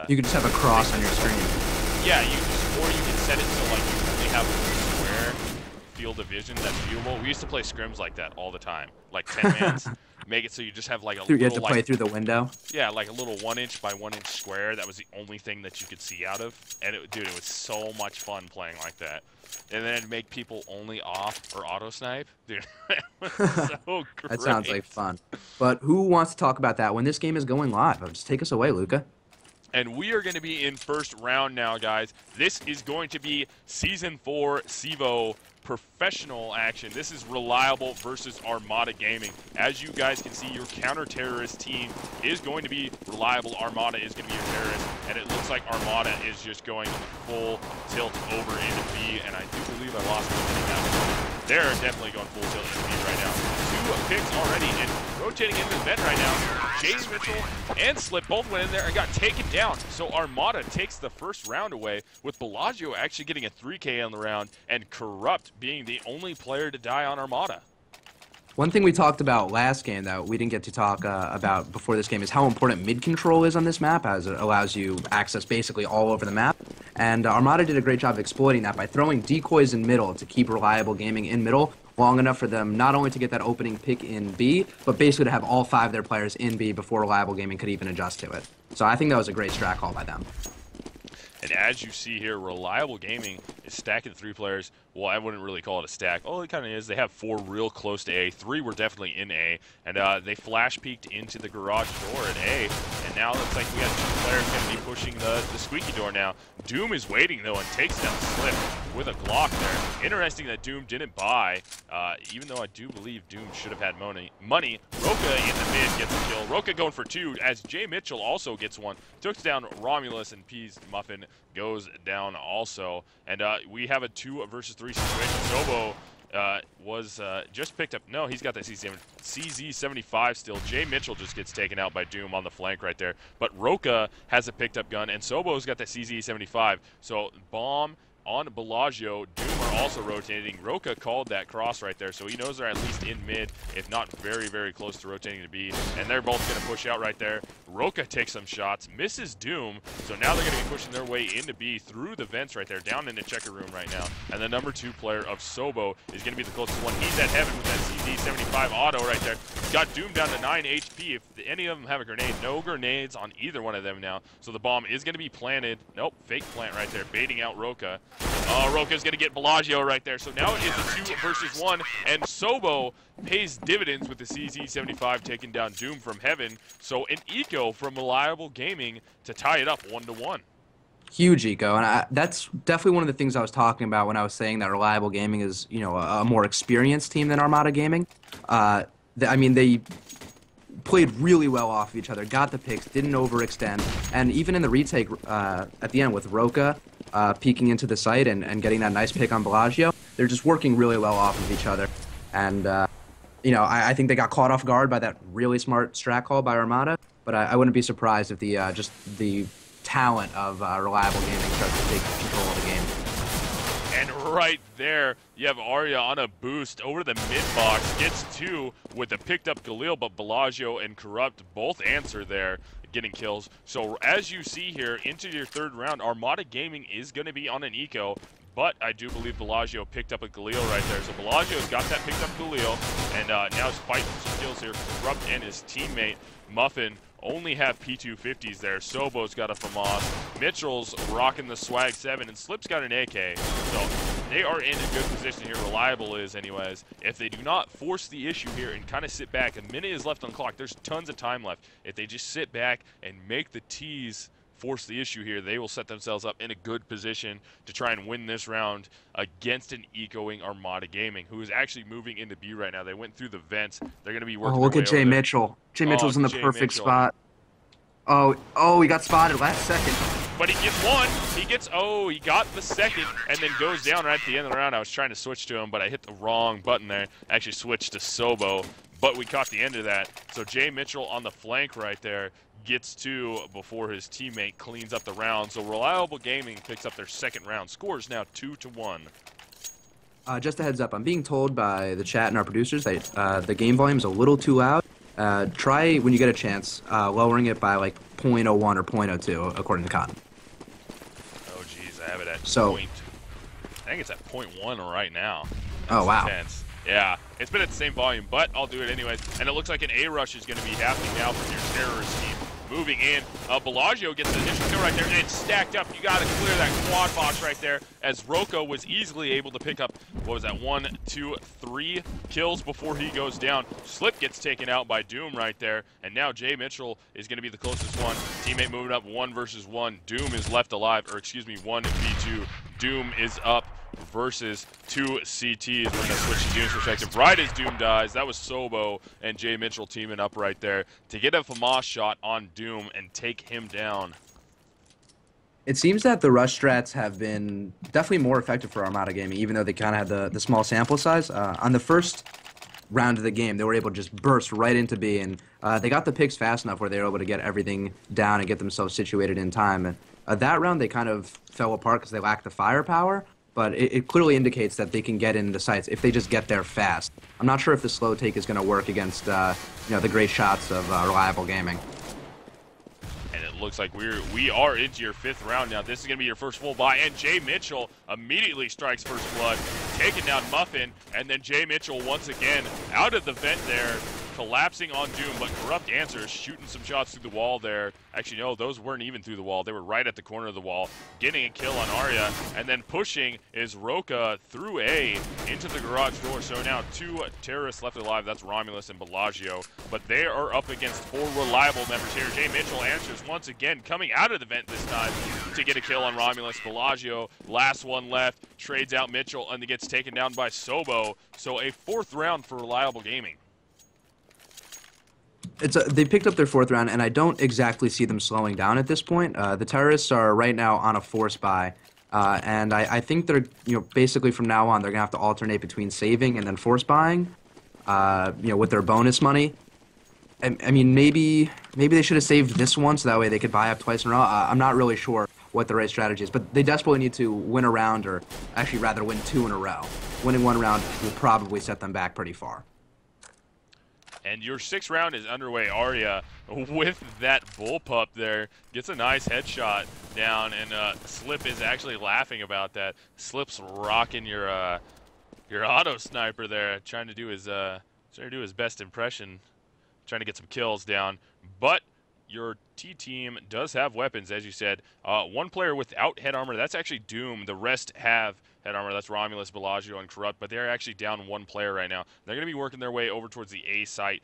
You could just have a cross on your screen. Yeah, or you can set it so like you only have a square field of vision that's viewable. We used to play scrims like that all the time, like 10 mans. Make it so you just have like a little, you have to play through the window. Yeah, like a little 1" by 1" square. That was the only thing that you could see out of. And dude, it was so much fun playing like that. And then it'd make people only off or auto snipe. Dude, it was so great. That sounds like fun. But who wants to talk about that when this game is going live? Just take us away, Luca. And we are going to be in first round now, guys. This is going to be Season 4 CEVO professional action. This is Reliable versus Armada Gaming. As you guys can see, your counter-terrorist team is going to be Reliable. Armada is going to be your terrorist. And it looks like Armada is just going full tilt over into B. And I do believe I lost one in that one. They're definitely going full tilt into B right now. 2 picks already and rotating into the vent right now. James Mitchell and Slip both went in there and got taken down. So Armada takes the first round away, with Bellagio actually getting a 3K on the round and Corrupt being the only player to die on Armada. One thing we talked about last game that we didn't get to talk about before this game is how important mid-control is on this map, as it allows you access basically all over the map. And Armada did a great job of exploiting that by throwing decoys in middle to keep Reliable Gaming in middle long enough for them not only to get that opening pick in B, but basically to have all 5 of their players in B before Reliable Gaming could even adjust to it. So I think that was a great strat call by them. And as you see here, Reliable Gaming is stacking 3 players. Well, I wouldn't really call it a stack. Oh, it kind of is. They have 4 real close to A. 3 were definitely in A. And they flash peeked into the garage door at A. And now it looks like we got 2 players going to be pushing the squeaky door now. Doom is waiting, though, and takes down Slip with a Glock there. Interesting that Doom didn't buy, even though I do believe Doom should have had money. Roka in the mid gets a kill. Roka going for 2, as Jay Mitchell also gets 1. Took down Romulus, and Peas Muffin goes down also. And we have a 2 versus 3 situation. Zobo was just picked up. No, he's got that CZ-75 still. Jay Mitchell just gets taken out by Doom on the flank right there. But Roka has a picked up gun, and Sobo's got that CZ-75. So Bomb on Bellagio. Doom are also rotating. Roka called that cross right there, so he knows they're at least in mid, if not very, very close to rotating to B. And they're both going to push out right there. Roka takes some shots, misses Doom, so now they're going to be pushing their way into B through the vents right there, down in the checker room right now. And the number 2 player of Sobo is going to be the closest one. He's at heaven with that CZ-75 auto right there. Got Doom down to 9 HP. If any of them have a grenade, no grenades on either one of them now. So the bomb is going to be planted. Nope, fake plant right there, baiting out Roka. Roka's going to get Bellagio right there. So now it is a 2 versus 1, and Sobo pays dividends with the CZ-75 taking down Doom from heaven. So an eco from Reliable Gaming to tie it up 1-1. Huge eco, and that's definitely one of the things I was talking about when I was saying that Reliable Gaming is, you know, a more experienced team than Armada Gaming. I mean, they played really well off of each other, got the picks, didn't overextend, and even in the retake at the end with Roka peeking into the site and getting that nice pick on Bellagio, they're just working really well off of each other. And, you know, I think they got caught off guard by that really smart strat call by Armada, but I wouldn't be surprised if just the talent of Reliable Gaming starts to take control of the game. And right there, you have Arya on a boost over the mid-box, gets 2 with the picked up Galil, but Bellagio and Corrupt both answer there, getting kills. So as you see here, into your 3rd round, Armada Gaming is going to be on an eco, but I do believe Bellagio picked up a Galil right there. So Bellagio's got that picked up Galil, and now he's fighting for some kills here. Corrupt and his teammate, Muffin, only have P250s there. Sobo's got a FAMAS. Mitchell's rocking the Swag 7, and Slip's got an AK. So they are in a good position here. Reliable is, anyways. If they do not force the issue here and kind of sit back, a minute is left on the clock. There's tons of time left. If they just sit back and make the T's force the issue here, they will set themselves up in a good position to try and win this round against an ecoing Armada Gaming, who is actually moving into B right now. They went through the vents. They're going to be working. Oh, look at Jay Mitchell. Jay Mitchell's in the perfect spot. Oh, he got spotted last second. But he gets 1. He got the second, and then goes down right at the end of the round. I was trying to switch to him, but I hit the wrong button there. I actually switched to Sobo, but we caught the end of that. So Jay Mitchell on the flank right there gets 2 before his teammate cleans up the round. So Reliable Gaming picks up their 2nd round. Scores now 2-1. Just a heads up, I'm being told by the chat and our producers that the game volume is a little too loud. try when you get a chance lowering it by like 0.01 or 0.02 according to Cotton. Oh geez, I have it at So, point. I think it's at 0.1 right now. Oh wow. Intense. Yeah, it's been at the same volume, but I'll do it anyways. And it looks like an A rush is going to be happening now from your terrorist team. Moving in, Bellagio gets the initial kill right there, and it's stacked up. You got to clear that quad box right there, as Rocco was easily able to pick up, what was that, 1, 2, 3 kills before he goes down. Slip gets taken out by Doom right there, and now Jay Mitchell is going to be the closest one. Teammate moving up 1 versus 1. Doom is left alive, or excuse me, 1v2. Doom is up versus 2 CTs. We're going to switch to Doom's perspective. Right as Doom dies, that was Sobo and Jay Mitchell teaming up right there to get a FAMAS shot on Doom and take him down. It seems that the rush strats have been definitely more effective for Armada Gaming, even though they kind of had the small sample size. On the first round of the game, they were able to just burst right into B, and they got the picks fast enough where they were able to get everything down and get themselves situated in time. And that round, they kind of fell apart because they lacked the firepower. But it clearly indicates that they can get into sites if they just get there fast. I'm not sure if the slow take is going to work against the great shots of Reliable Gaming. And it looks like we are into your 5th round now. This is going to be your first full buy, and Jay Mitchell immediately strikes first blood, taking down Muffin, and then Jay Mitchell once again out of the vent there, collapsing on Doom, but Corrupt answers, shooting some shots through the wall there. Actually, no, those weren't even through the wall. They were right at the corner of the wall, getting a kill on Arya, and then pushing is Roca through A into the garage door. So now 2 terrorists left alive. That's Romulus and Bellagio, but they are up against 4 reliable members here. Jay Mitchell answers once again, coming out of the vent this time to get a kill on Romulus. Bellagio, last one left, trades out Mitchell, and he gets taken down by Sobo. So a 4th round for Reliable Gaming. They picked up their 4th round, and I don't exactly see them slowing down at this point. The terrorists are right now on a force buy, and I think they're basically from now on they're gonna have to alternate between saving and then force buying, with their bonus money. I mean, maybe they should have saved this one so that way they could buy up twice in a row. I'm not really sure what the right strategy is, but they desperately need to win a round, or actually rather win 2 in a row. Winning 1 round will probably set them back pretty far. And your 6th round is underway. Arya, with that bullpup there, gets a nice headshot down, and Slip is actually laughing about that. Slip's rocking your auto sniper there, trying to do his best impression, trying to get some kills down. But your T team does have weapons, as you said. 1 player without head armor, that's actually Doom. The rest have head armor. That's Romulus, Bellagio, and Corrupt, but they're actually down 1 player right now. They're going to be working their way over towards the A site.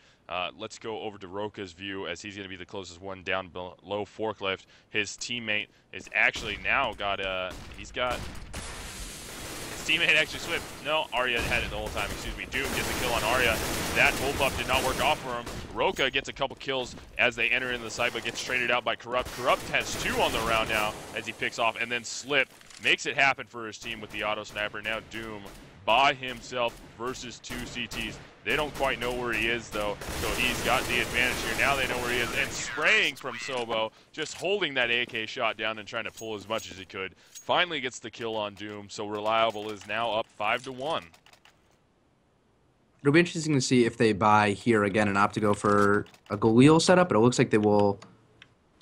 Let's go over to Roca's view, as he's going to be the closest one down below Forklift. His teammate is actually now got his teammate actually slipped. No, Arya had it the whole time. Excuse me. Doom gets a kill on Arya. That bullpup did not work off for him. Roca gets a couple kills as they enter into the site, but gets traded out by Corrupt. Corrupt has 2 on the round now as he picks off, and then Slip makes it happen for his team with the auto sniper. Now Doom by himself versus 2 CTs. They don't quite know where he is, though, so he's got the advantage here. Now they know where he is, and spraying from Sobo, just holding that AK shot down and trying to pull as much as he could. Finally gets the kill on Doom, so Reliable is now up 5-1. It'll be interesting to see if they buy here again and opt to go for a Galil setup, but it looks like they will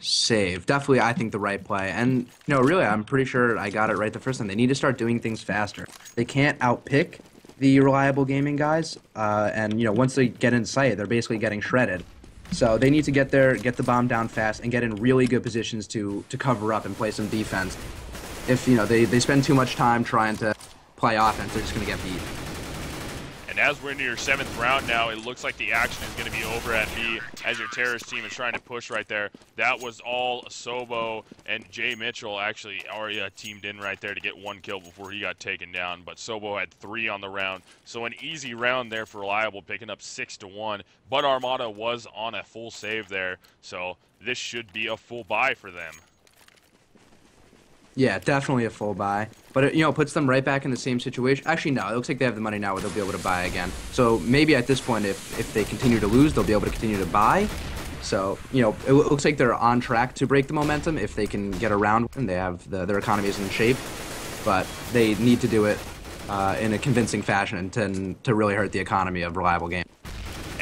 save. Definitely, I think, the right play. And, really, I'm pretty sure I got it right the first time. They need to start doing things faster. They can't outpick the Reliable Gaming guys, and, once they get in sight, they're basically getting shredded. So they need to get there, get the bomb down fast, and get in really good positions to cover up and play some defense. If, they spend too much time trying to play offense, they're just going to get beat. And as we're into your 7th round now, it looks like the action is going to be over at B as your terrorist team is trying to push right there. That was all Sobo and Jay Mitchell. Actually, Arya teamed in right there to get 1 kill before he got taken down, but Sobo had 3 on the round. So an easy round there for Reliable, picking up 6-1. But Armada was on a full save there, so this should be a full buy for them. Yeah, definitely a full buy. But it, puts them right back in the same situation. Actually, no, it looks like they have the money now where they'll be able to buy again. So maybe at this point, if they continue to lose, they'll be able to continue to buy. So, it looks like they're on track to break the momentum if they can get around and they have their economy is in shape. But they need to do it in a convincing fashion to really hurt the economy of Reliable Game.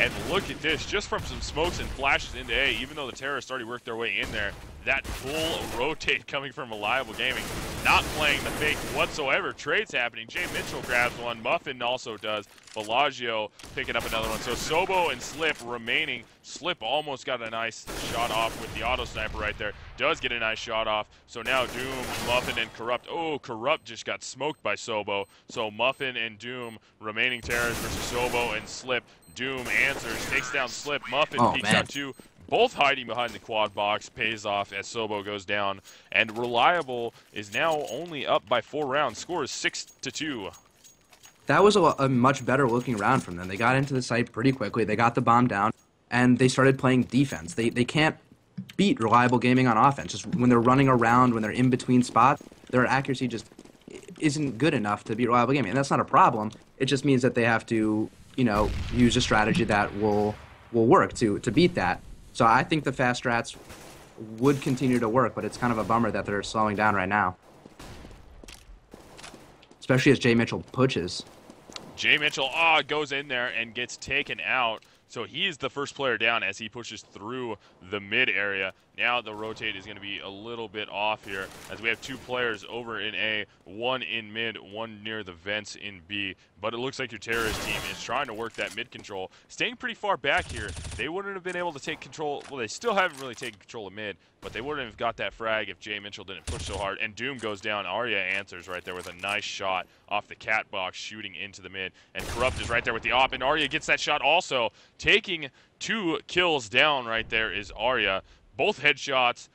And look at this, just from some smokes and flashes into A, even though the terrorists already worked their way in there, that full rotate coming from Reliable Gaming, not playing the fake whatsoever. Trades happening. Jay Mitchell grabs one. Muffin also does. Bellagio picking up another one. So Sobo and Slip remaining. Slip almost got a nice shot off with the auto sniper right there. Does get a nice shot off. So now Doom, Muffin, and Corrupt. Oh, Corrupt just got smoked by Sobo. So Muffin and Doom remaining terrorists versus Sobo and Slip. Doom answers, takes down Slip. Muffin peeks out two. Both hiding behind the quad box, pays off as Sobo goes down. And Reliable is now only up by 4 rounds. Score is 6-2. That was a much better looking round from them. They got into the site pretty quickly. They got the bomb down, and they started playing defense. They can't beat Reliable Gaming on offense. Just when they're running around, when they're in between spots, their accuracy just isn't good enough to beat Reliable Gaming. And that's not a problem. It just means that they have to, use a strategy that will work to beat that. So I think the fast strats would continue to work, but it's kind of a bummer that they're slowing down right now. Especially as Jay Mitchell pushes. Jay Mitchell goes in there and gets taken out. So he is the first player down as he pushes through the mid area. Now the rotate is going to be a little bit off here as we have 2 players over in A, 1 in mid, 1 near the vents in B. But it looks like your terrorist team is trying to work that mid control. Staying pretty far back here, they wouldn't have been able to take control. Well, they still haven't really taken control of mid, but they wouldn't have got that frag if Jay Mitchell didn't push so hard. And Doom goes down. Arya answers right there with a nice shot off the cat box shooting into the mid. And Corrupt is right there with the op, and Arya gets that shot also. Taking 2 kills down right there is Arya. Both headshots.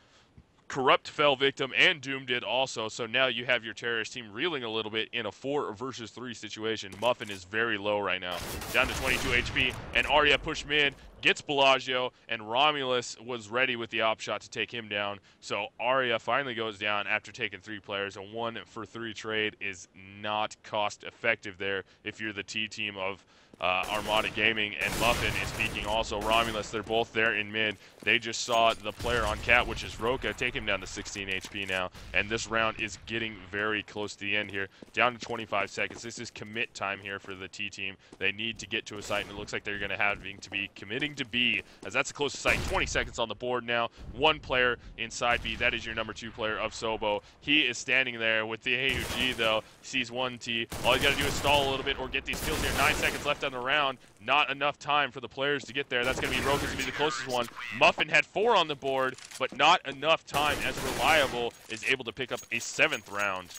Corrupt fell victim, and Doom did also. So now you have your terrorist team reeling a little bit in a 4 versus 3 situation. Muffin is very low right now, down to 22 HP, and Arya push mid, gets Bellagio, and Romulus was ready with the op shot to take him down. So Arya finally goes down after taking 3 players. A 1 for 3 trade is not cost effective there if you're the T team of Armada Gaming, and Muffin is peeking also. Romulus, they're both there in mid. They just saw the player on cat, which is Roka, take him down to 16 HP now, and this round is getting very close to the end here, down to 25 seconds. This is commit time here for the T team. They need to get to a site, and it looks like they're going to having to be committing to B, as that's the closest site. 20 seconds on the board now. 1 player inside B. That is your number 2 player of Sobo. He is standing there with the AUG, though. Sees 1 T. All you got to do is stall a little bit or get these kills here. 9 seconds left on the round. Not enough time for the players to get there. That's going to be Roka's going to be the closest one. Muffin had 4 on the board, but not enough time as Reliable is able to pick up a 7th round.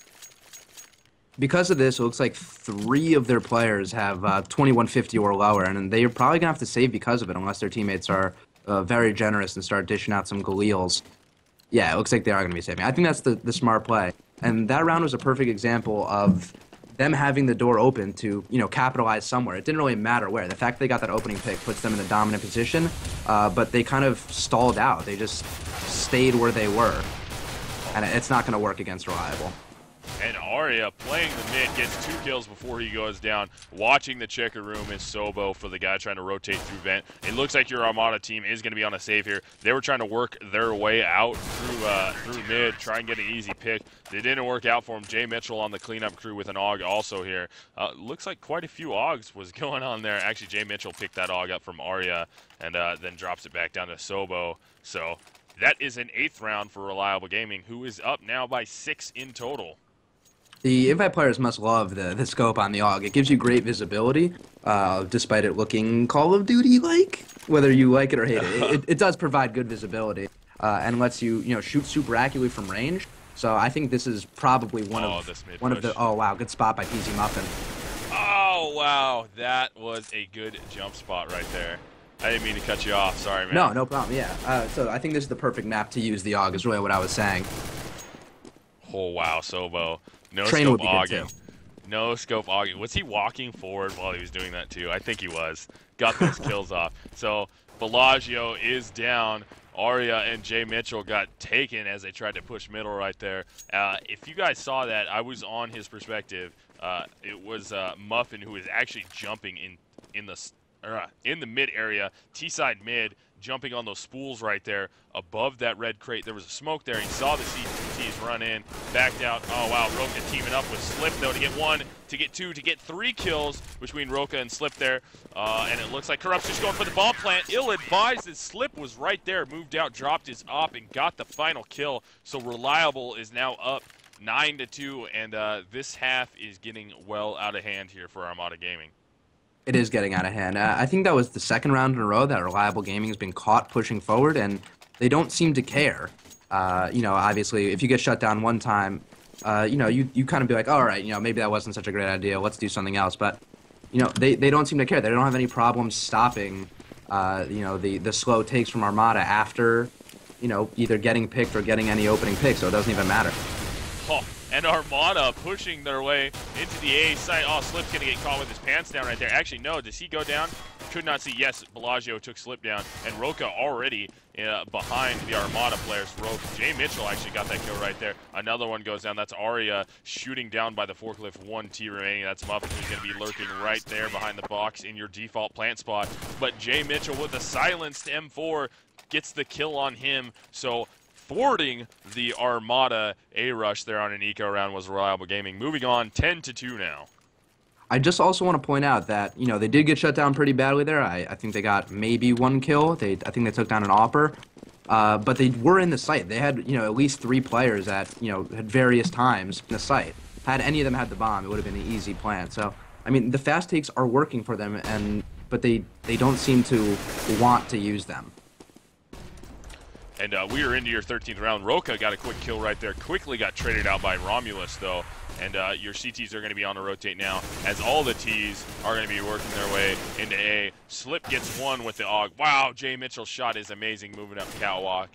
Because of this, it looks like 3 of their players have 2150 or lower, and they're probably going to have to save because of it unless their teammates are very generous and start dishing out some Galils. Yeah, it looks like they are going to be saving. I think that's the smart play. And that round was a perfect example of them having the door open to, capitalize somewhere. It didn't really matter where. The fact they got that opening pick puts them in the dominant position, but they kind of stalled out. They just stayed where they were, and it's not going to work against Reliable. And Arya playing the mid gets 2 kills before he goes down. Watching the checker room is Sobo for the guy trying to rotate through vent. It looks like your Armada team is going to be on a save here. They were trying to work their way out through mid, try and get an easy pick. They didn't work out for him. Jay Mitchell on the cleanup crew with an AUG also here. Looks like quite a few AUGs was going on there. Actually, Jay Mitchell picked that AUG up from Arya and then drops it back down to Sobo. So that is an 8th round for Reliable Gaming, who is up now by 6 in total. The Invite players must love the scope on the AUG. It gives you great visibility, despite it looking Call of Duty-like, whether you like it or hate it. It does provide good visibility and lets you, shoot super accurately from range. So I think this is probably one of the. Oh wow, good spot by PZ Muffin. Oh wow, that was a good jump spot right there. I didn't mean to cut you off. Sorry, man. No problem. Yeah. So I think this is the perfect map to use the AUG. Is really what I was saying. Oh wow, Sobo. No Train scope would be good auging. too. No scope auging. Was he walking forward while he was doing that too? I think he was. Got those kills off. So Bellagio is down. Arya and Jay Mitchell got taken as they tried to push middle right there. If you guys saw that, I was on his perspective. It was Muffin who was actually jumping in the mid area, T-side mid, jumping on those spools right there above that red crate. There was a smoke there. He saw the CTs run in, backed out. Oh, wow, Roka teaming up with Slip, though, to get 1, to get 2, to get 3 kills between Roka and Slip there. And it looks like Corrupt's just going for the bomb plant. Ill-advised as Slip was right there, moved out, dropped his op, and got the final kill. So Reliable is now up 9-2, and this half is getting well out of hand here for Armada Gaming. It is getting out of hand. I think that was the second round in a row that Reliable Gaming has been caught pushing forward, and they don't seem to care. You know, obviously, if you get shut down one time, you know, you kind of be like, all right, you know, maybe that wasn't such a great idea. Let's do something else. But, you know, they don't seem to care. They don't have any problems stopping, you know, the slow takes from Armada after, you know, either getting picked or getting any opening pick, so it doesn't even matter. Oh, and Armada pushing their way into the A site. Oh, Slip's going to get caught with his pants down right there. Actually, no. Does he go down? Could not see. Yes, Bellagio took Slip down. And Roka already behind the Armada players. Jay Mitchell actually got that kill right there. Another one goes down. That's Arya shooting down by the forklift. 1 T remaining. That's Muffin, who's going to be lurking right there behind the box in your default plant spot. But Jay Mitchell with a silenced M4 gets the kill on him. So thwarting the Armada A-rush there on an eco round was Reliable Gaming. Moving on, 10-2 now. I just also want to point out that, you know, they did get shut down pretty badly there. I think they got maybe 1 kill. I think they took down an Opper. But they were in the site. They had, you know, at least 3 players at, you know, at various times in the site. Had any of them had the bomb, it would have been an easy plant. So, I mean, the fast takes are working for them, but they don't seem to want to use them. And we are into your 13th round. Roka got a quick kill right there. Quickly got traded out by Romulus, though. And your CTs are going to be on the rotate now, as all the Ts are going to be working their way into A. Slip gets 1 with the AUG. Wow, Jay Mitchell's shot is amazing, moving up catwalk.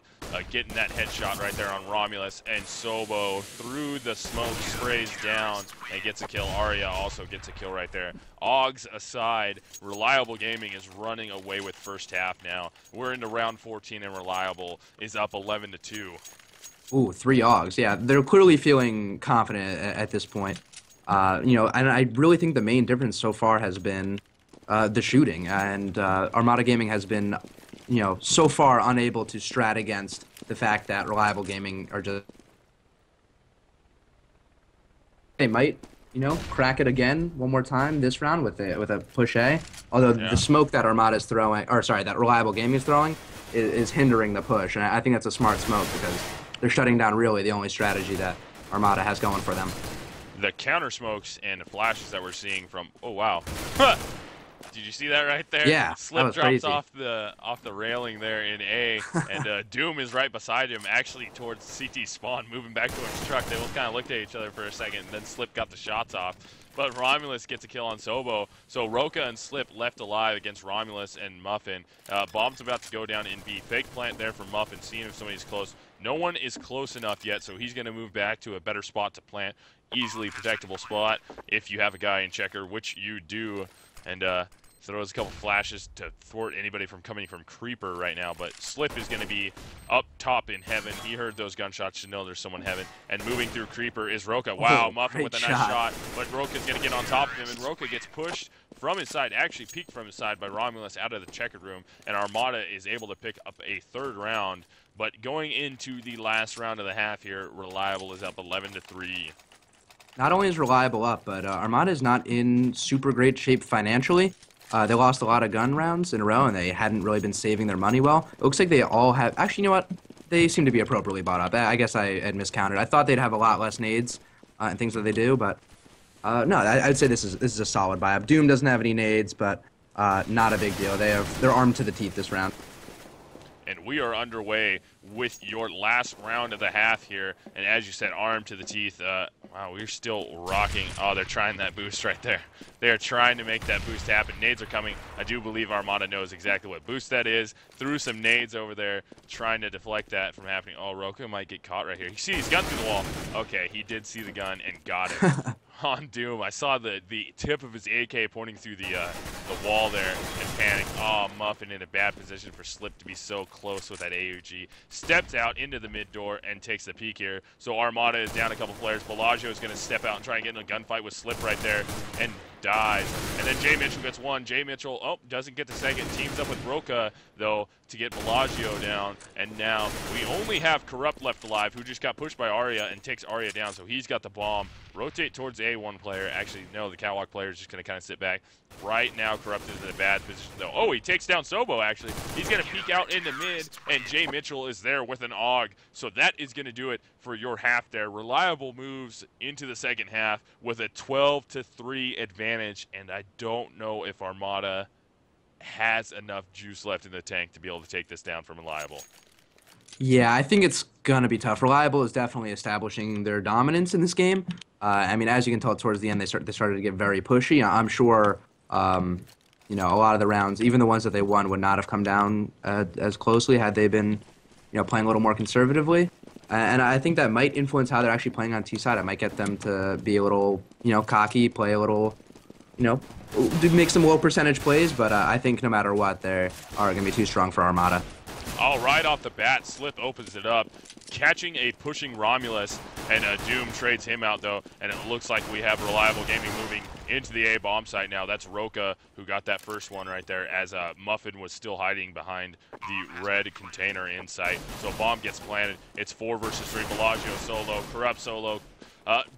Getting that headshot right there on Romulus, and Sobo through the smoke sprays down and gets a kill. Arya also gets a kill right there. AUGs aside, Reliable Gaming is running away with first half now. We're into round 14 and Reliable is up 11-2. Ooh, 3 AUGs. Yeah, they're clearly feeling confident at this point. You know, and I really think the main difference so far has been the shooting, and Armada Gaming has been, you know, so far unable to strat against the fact that Reliable Gaming are just... They might, you know, crack it again one more time this round with a push A. Although the smoke that Armada is throwing, or sorry, that Reliable Gaming is throwing, is hindering the push, and I think that's a smart smoke because they're shutting down really the only strategy that Armada has going for them. The counter smokes and flashes that we're seeing from, oh wow. Did you see that right there? Yeah, Slip that was drops crazy. off the railing there in A, and Doom is right beside him, actually towards CT spawn, moving back towards his truck. They both kind of looked at each other for a second, and then Slip got the shots off. But Romulus gets a kill on Sobo, so Roka and Slip left alive against Romulus and Muffin. Bomb's about to go down in B. Fake plant there for Muffin, seeing if somebody's close. No one is close enough yet, so he's going to move back to a better spot to plant. Easily protectable spot if you have a guy in checker, which you do. And throws a couple flashes to thwart anybody from coming from Creeper right now, but Slip is going to be up top in heaven. He heard those gunshots to know there's someone in heaven. And moving through Creeper is Roka. Wow, Muffin with a nice shot, but Roka's going to get on top of him, and Roka gets pushed from his side, actually peeked from his side by Romulus out of the checkered room, and Armada is able to pick up a 3rd round. But going into the last round of the half here, Reliable is up 11-3. Not only is Reliable up, but Armada is not in super great shape financially. They lost a lot of gun rounds in a row, and they hadn't really been saving their money well. It looks like they all have... Actually, you know what? They seem to be appropriately bought up. I guess I had miscounted. I thought they'd have a lot less nades and things that they do, but... no, I'd say this is a solid buy-up. Doom doesn't have any nades, but not a big deal. They're armed to the teeth this round. And we are underway with your last round of the half here. And as you said, armed to the teeth. Wow, we're still rocking. Oh, they're trying that boost right there. They are trying to make that boost happen. Nades are coming. I do believe Armada knows exactly what boost that is. Threw some nades over there, trying to deflect that from happening. Oh, Roka might get caught right here. You see his gun through the wall. Okay, he did see the gun and got it. On Doom, I saw the tip of his AK pointing through the wall there and panicked. Oh, Muffin in a bad position for Slip to be so close with that AUG. Steps out into the mid door and takes the peek here. So Armada is down a couple players. Bellagio is going to step out and try and get in a gunfight with Slip right there. And dies. And then Jay Mitchell gets one. Jay Mitchell, oh, doesn't get the second. Teams up with Roca, though, to get Bellagio down. And now we only have Corrupt left alive, who just got pushed by Arya and takes Arya down, so he's got the bomb. Rotate towards A, one player. Actually, no, the Catwalk player is just going to kind of sit back. Right now, Corrupt is in a bad position, though. Oh, he takes down Sobo, actually. He's going to peek out into mid, and Jay Mitchell is there with an AUG. So that is going to do it for your half there. Reliable moves into the second half with a 12-3 advantage, and I don't know if Armada has enough juice left in the tank to be able to take this down from Reliable. Yeah, I think it's going to be tough. Reliable is definitely establishing their dominance in this game. I mean, as you can tell towards the end, they started to get very pushy. I'm sure, you know, a lot of the rounds, even the ones that they won, would not have come down as closely had they been, you know, playing a little more conservatively. And I think that might influence how they're actually playing on T side. It might get them to be a little, you know, cocky, play a little, you know, make some low percentage plays. But I think no matter what, they are going to be too strong for Armada. All right, off the bat, Slip opens it up, catching a pushing Romulus, and Doom trades him out, though, and it looks like we have Reliable Gaming moving into the A bomb site now. That's Roca who got that first one right there, as Muffin was still hiding behind the red container in sight. So bomb gets planted. It's 4 versus 3. Bellagio solo, Corrupt solo.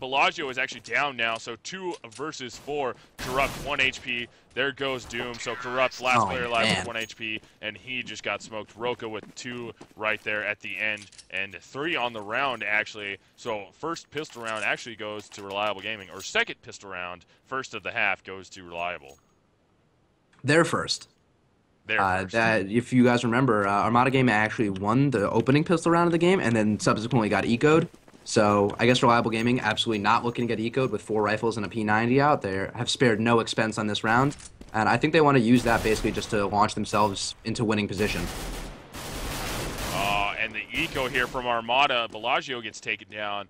Bellagio is actually down now, so 2 versus 4. Corrupt 1 HP. There goes Doom. So Corrupt, last player alive with 1 HP, and he just got smoked. Roca with 2 right there at the end, and 3 on the round actually. So first pistol round actually goes to Reliable Gaming, or second pistol round, first of the half, goes to Reliable. They're first. That, if you guys remember, Armada Gaming actually won the opening pistol round of the game, and then subsequently got eco'd. So I guess Reliable Gaming absolutely not looking to get eco'd with 4 rifles and a P90 out. They have spared no expense on this round, and I think they want to use that basically just to launch themselves into winning position. And the eco here from Armada, Bellagio gets taken down.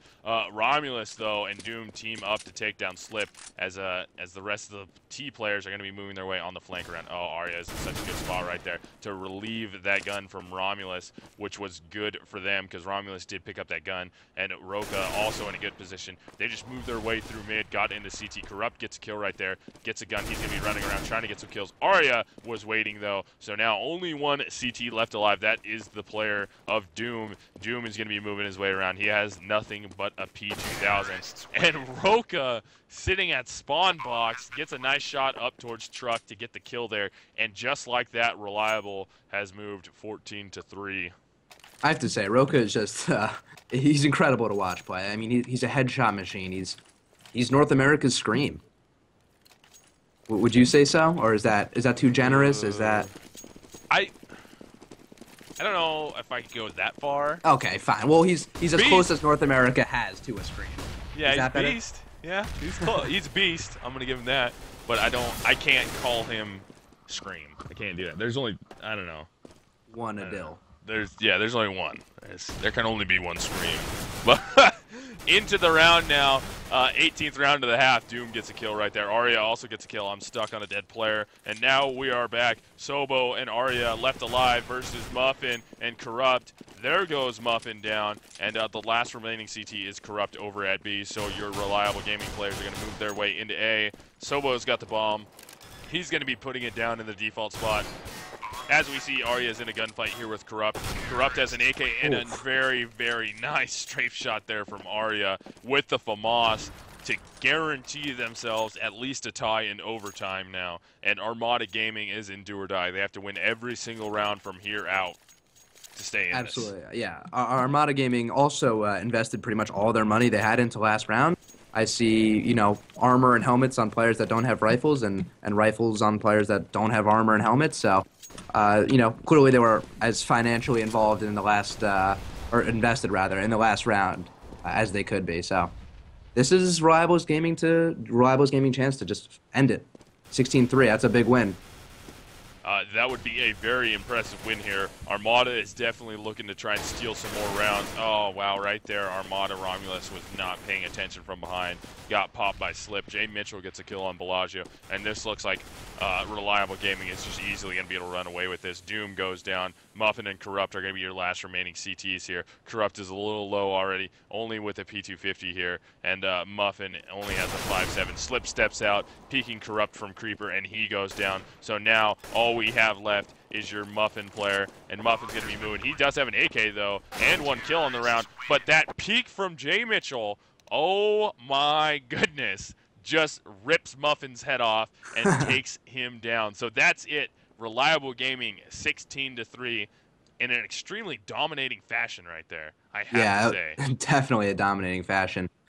Romulus, though, and Doom team up to take down Slip as the rest of the T players are going to be moving their way on the flank around. Oh, Arya is in such a good spot right there to relieve that gun from Romulus, which was good for them because Romulus did pick up that gun. And Roca also in a good position. They just moved their way through mid, got into CT. Corrupt gets a kill right there, gets a gun. He's going to be running around trying to get some kills. Arya was waiting, though, so now only 1 CT left alive. That is the player of Doom. Doom is going to be moving his way around. He has nothing but a P2000. And Roca, sitting at spawn box, gets a nice shot up towards truck to get the kill there. And just like that, Reliable has moved 14-3. I have to say, Roca is just, he's incredible to watch play. I mean, he's a headshot machine. He's North America's Scream. Would you say so? Or is that too generous? Is that... I don't know if I could go that far. Okay, fine. Well, he's as close as North America has to a Scream. Yeah, he's beast. Yeah, he's close. He's beast. I'm gonna give him that. But I can't call him Scream. I can't do that. There's only, I don't know. One a dill. There's only one. There can only be one Scream. But into the round now. 18th round of the half. Doom gets a kill right there. Arya also gets a kill. I'm stuck on a dead player. And now we are back. Sobo and Arya left alive versus Muffin and Corrupt. There goes Muffin down. And the last remaining CT is Corrupt over at B. So your Reliable Gaming players are going to move their way into A. Sobo's got the bomb. He's going to be putting it down in the default spot. As we see, Arya is in a gunfight here with Corrupt. Corrupt has an AK and a very, very nice strafe shot there from Arya with the FAMAS to guarantee themselves at least a tie in overtime now. And Armada Gaming is in do or die. They have to win every single round from here out to stay in Absolutely, yeah. Armada Gaming also invested pretty much all their money they had into last round. I see, you know, armor and helmets on players that don't have rifles and rifles on players that don't have armor and helmets. So, you know, clearly they were as financially involved in the last, or invested rather, in the last round as they could be. So this is Reliable's Gaming chance to just end it. 16-3, that's a big win. That would be a very impressive win here. Armada is definitely looking to try and steal some more rounds. Oh, wow, right there, Armada Romulus was not paying attention from behind. Got popped by Slip. Jay Mitchell gets a kill on Bellagio. And this looks like Reliable Gaming is just easily going to be able to run away with this. Doom goes down. Muffin and Corrupt are going to be your last remaining CTs here. Corrupt is a little low already, only with a P250 here, and Muffin only has a 5.7. Slip steps out, peeking Corrupt from Creeper, and he goes down. So now all we have left is your Muffin player, and Muffin's going to be moving. He does have an AK, though, and 1 kill on the round, but that peek from Jay Mitchell, oh my goodness, just rips Muffin's head off and takes him down. So that's it. Reliable Gaming 16-3 in an extremely dominating fashion right there, I have to say. Definitely a dominating fashion.